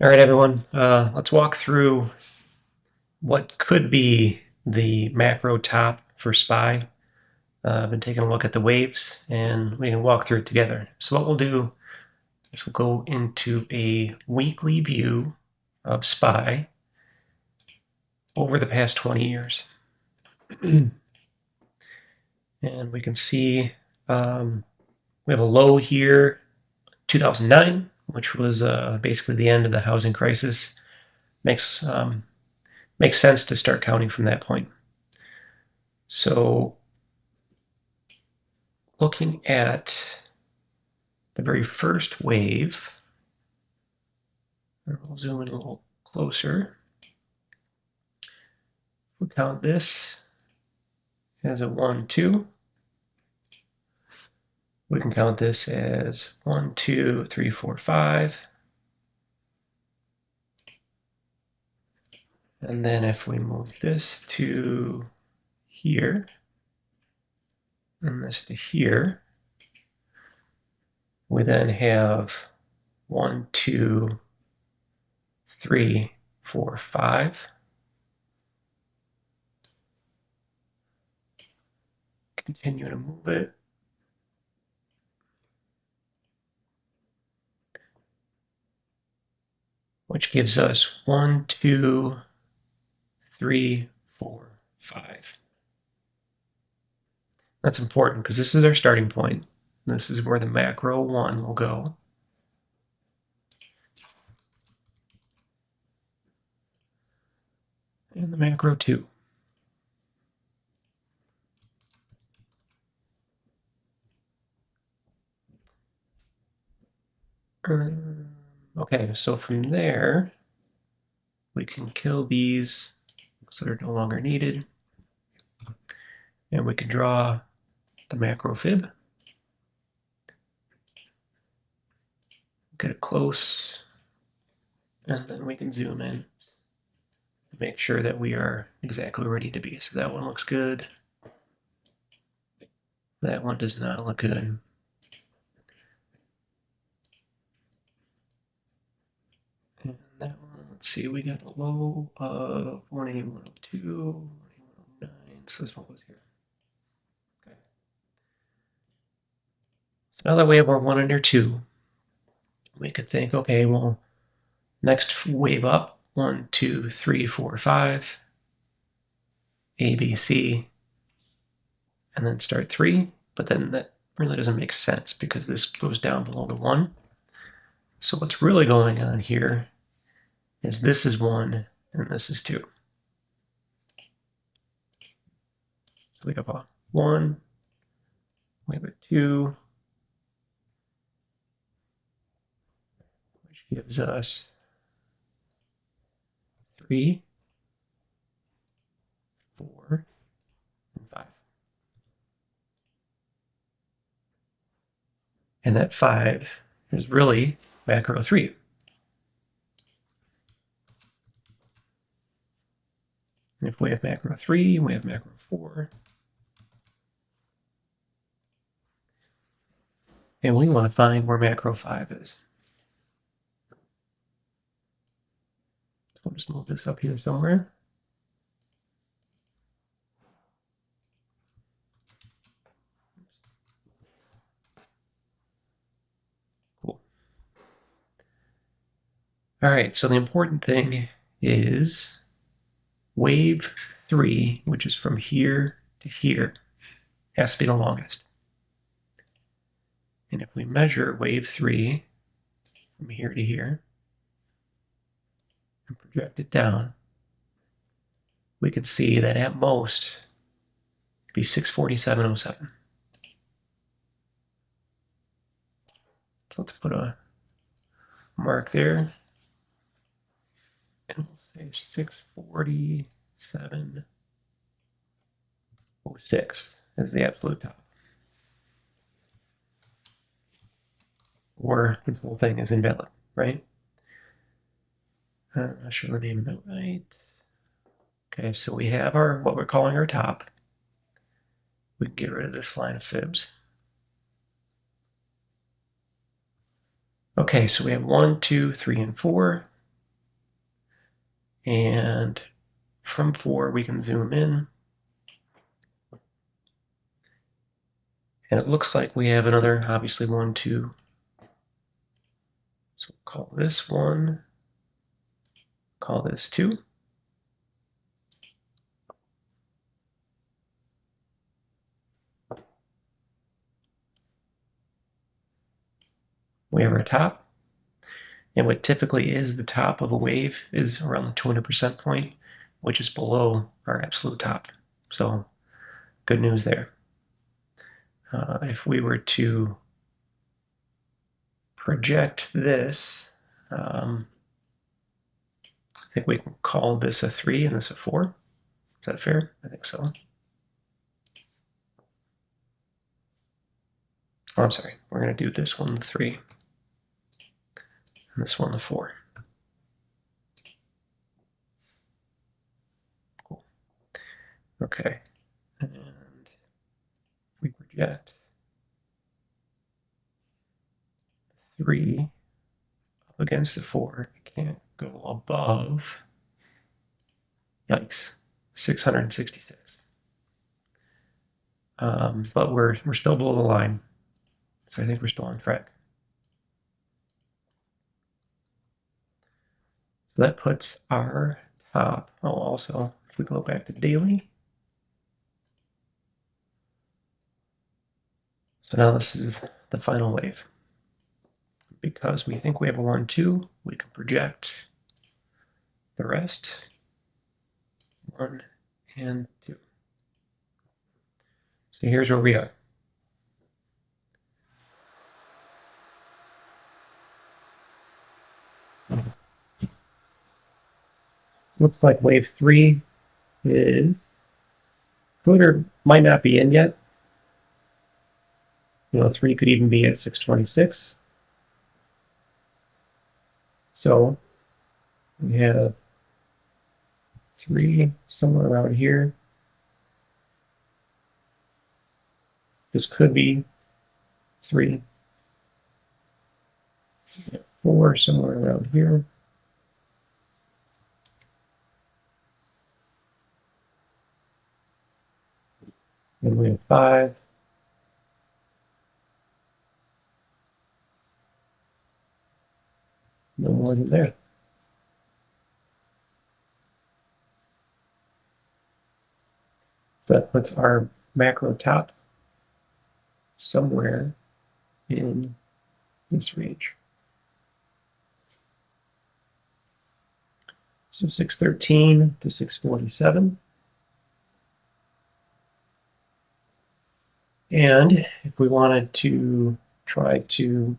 All right, everyone, let's walk through what could be the macro top for SPY. I've been taking a look at the waves and we can walk through it together. So what we'll do is we'll go into a weekly view of SPY over the past 20 years. And we can see we have a low here, 2009, which was basically the end of the housing crisis. Makes sense to start counting from that point. So looking at the very first wave, we'll zoom in a little closer. We'll count this as a 1, 2. We can count this as 1, 2, 3, 4, 5. And then if we move this to here, and this to here, we then have 1, 2, 3, 4, 5. Continue to move it. Which gives us 1, 2, 3, 4, 5. That's important because this is our starting point. This is where the macro 1 will go. And the macro 2. Okay, so from there, we can kill these so they're no longer needed. And we can draw the macro fib. Get it close. And then we can zoom in to make sure that we are exactly where we need to be. So that one looks good. That one does not look good. And that one, let's see, we got a low of 18102, 18109, so this one goes here. Okay. So now that we have our 1 under 2, we could think, okay, well, next wave up, 1, 2, 3, 4, 5, A, B, C, and then start 3, but then that really doesn't make sense because this goes down below the 1. So what's really going on here is this is 1 and this is 2. So we have a 1, we have a 2, which gives us 3, 4, and 5. And that 5 is really macro 3. And if we have macro 3, we have macro 4. And we want to find where macro 5 is. So we'll just move this up here somewhere. Cool. All right, so the important thing is wave 3, which is from here to here, has to be the longest. And if we measure wave 3 from here to here and project it down, we can see that at most it'd be 647.07. So let's put a mark there. And we'll say 647.06 as the absolute top. Or this whole thing is invalid, right? I'm not sure the name of that right. Okay, so we have our what we're calling our top. We can get rid of this line of fibs. Okay, so we have 1, 2, 3, and 4. And from 4, we can zoom in. And it looks like we have another, obviously, 1, 2. So we'll call this 1, call this 2. We have our top. And what typically is the top of a wave is around the 200% point, which is below our absolute top. So good news there. If we were to project this, I think we can call this a 3 and this a 4. Is that fair? I think so. Oh, I'm sorry. We're going to do this one the 3 and this one the 4. Cool. Okay. And if we project 3 up against the 4, it can't go above, yikes, 666. But we're still below the line, so I think we're still on track. So that puts our top. Oh, also, if we go back to daily. So now this is the final wave. Because we think we have a 1, 2, we can project the rest. 1 and 2. So here's where we are. Looks like wave 3 is could or might not be in yet. 3 could even be at 626. So we have 3 somewhere around here. This could be 3. 4 somewhere around here. And we have 5. No more than there. So that puts our macro top somewhere in this range. So 613 to 647. And if we wanted to try to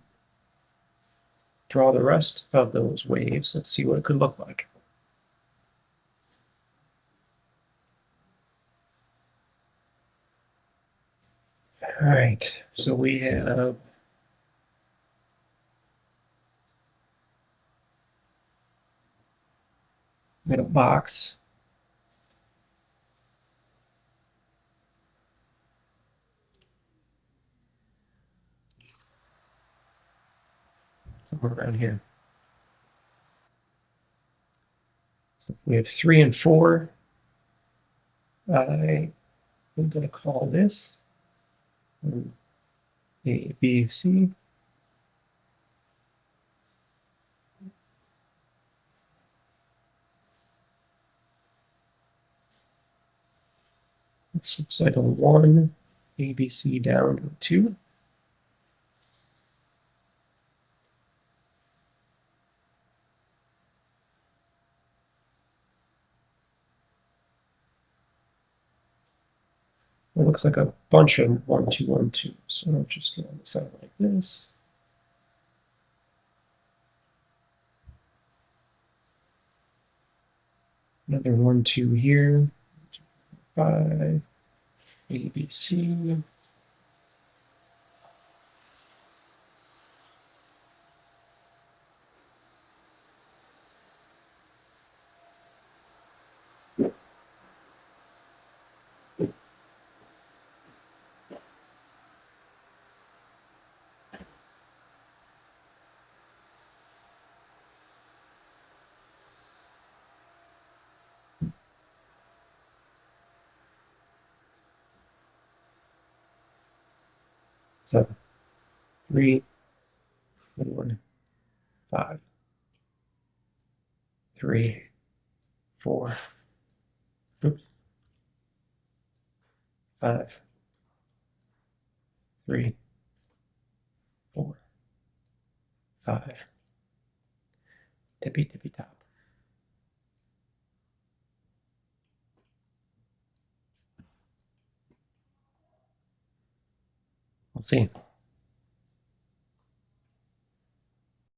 draw the rest of those waves, let's see what it could look like. All right, so we have a box. Somewhere around here. So we have 3 and 4. I'm going to call this A, B, C. Cycle 1, A, B, C down to 2. It looks like a bunch of 1, 2, 1, 2. So I'll just get on the side like this. Another 1, 2 here. 5, A, B, C. So 3, 4, 5, 3, 4, oops, 5, 3, 4, 5, tippy tippy top. We'll see.